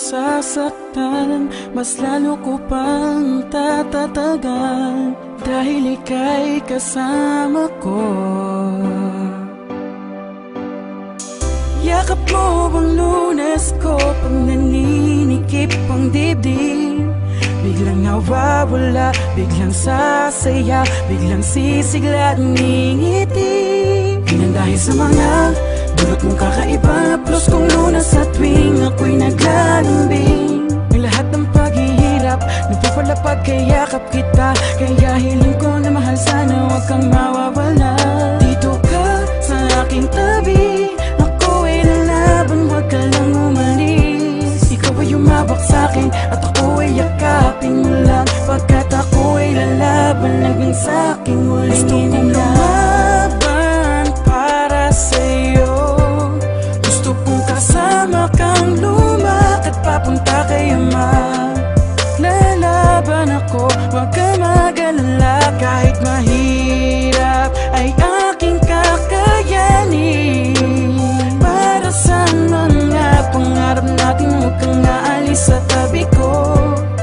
masasaktan, mas lalo ko pang tatatagal, dahil ika'y kasama ko. Yakap mo bang Lunes ko, pag naninikip ang dibdib, biglang nawawala, biglang sasaya, biglang sisigla at ngingiti. Yan dahil sa mga dulot mong kakaiba, plus kung Lunas sa tuwing ako'y naglalambing. Ang lahat ng paghihirap, napapalapag kay yakap kita, kaya hiling ko na mahal, sana huwag kang mawawala. Dito ka sa aking tabi, ako ay lalaban, huwag ka lang umalis. Ikaw ay umabak sa'kin at ako ay yakapin mo lang, pagkat ako ay lalaban hanggang sa'king huling hininga. Papunta kay Ama, lalaban ako, huwag ka mag-alala. Kahit mahirap ay aking kakayanin. Para sa mga pangarap natin, huwag kang aalis sa tabi ko.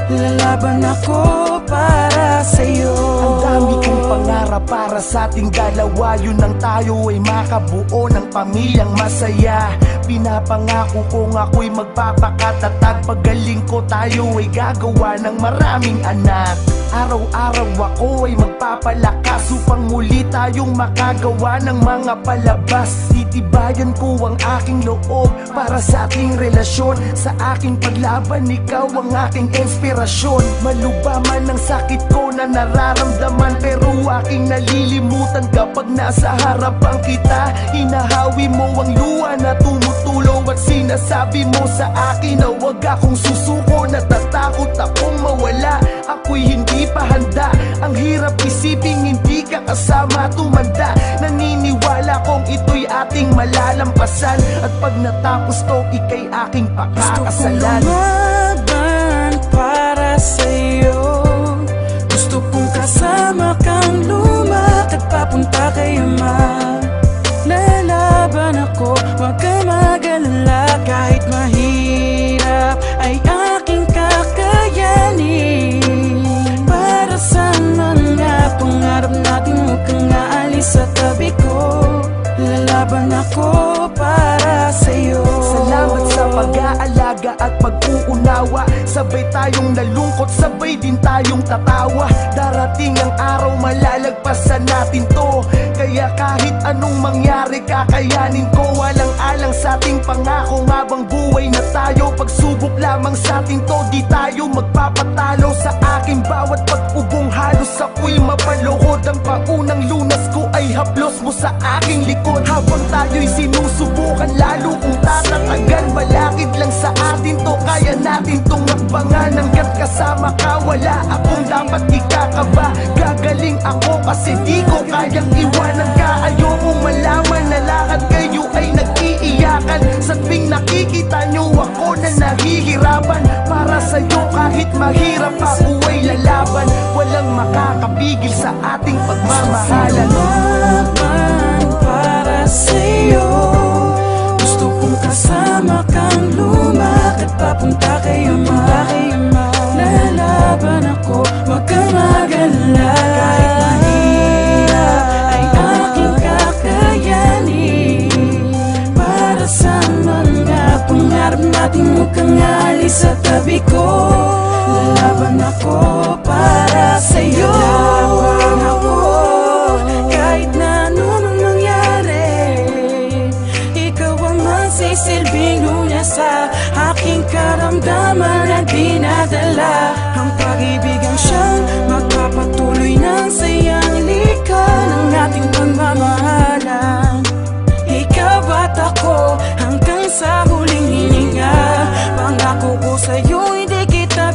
Lalaban ako para sa'yo. Ang dami kong pangarap para sa ating dalawa, yun ang tayo ay makabuo ng pamilyang masaya. Pinapangako kong ako'y magpapakatatag, pagaling ko tayo ay gagawa ng maraming anak. Araw-araw ako ay magpapalakas upang muli tayong makagawa ng mga palabas. Titibayan ko ang aking loob para sa ating relasyon. Sa aking paglaban, ikaw ang aking inspirasyon. Malubha man ang sakit ko na nararamdaman, pero aking nalilimutan kapag nasa harapan kita. Hinahawi mo ang luha na tumutulo at sinasabi mo sa akin na huwag akong susuko. Natatakot akong mawala, ako'y hindi pa handa. Ang hirap isiping hindi ka kasama tumanda. Naniniwala kong ito'y ating malalampasan, at pag natapos to, ika'y aking pakakasalan. Gusto kong lumaban para sa'yo, gusto kong kasama kang lumakad papunta kay Ama. Lalaban ako, huwag ka mag-alala. Kahit mahirap ay aking kakayanin. Para sa mga pangarap natin, huwag kang aalis sa tabi ko. Lalaban ako para sa'yo. Salamat sa pag-aalaga at pag-uunawa. Sabay tayong nalungkot, sabay din tayong tatawa. Darating ang araw, malalagpasan natin to. Kaya kahit anong mangyari, kakayanin ko. Walang-alang sa ating pangako, habang buhay na tayo. Pagsubok lamang sa atin to, di tayo magpapatalo. Sa aking bawat pag-ubong, halos ako'y mapaluhod. Ang paunang Lunas ko ay haplos mo sa aking likod. Habang tayo'y sinusubukan, lalo kung tatatagan. Balakid lang sa atin to, kaya natin tong akbangan. Hanggat kasama ka, wala akong dapat ikakaba. Gagaling ako kasi di ko kayang iwanan ka. Ayokong malaman na lahat kayo ay nag-iiyakan. Sa tuwing nakikita nyo ako na nahihirapan, para sa'yo kahit mahirap ako ay lalaban. Walang makakapigil sa ating pagmamahalan. Lalaban para sa'yo, gusto kong kasama kang lumakad papunta kay Ama. Lalaban ako, huwag kang mag-alala. Kahit mahirap ay aking kakayanin. Para sa mga pangarap natin, huwag kang aalis sa tabi ko. Lalaban ako para sa'yo. Lalaban ako kahit na anumang mangyari. Ikaw ang magsisilbing Lunas sa aking karamdaman at dinadala. Ang pag-ibig ang siyang magpapatuloy ng sayang likan ng ating pagmamahalan. Ikaw at ako hanggang sa huling hininga. Pangako ko sa'yo, hindi kita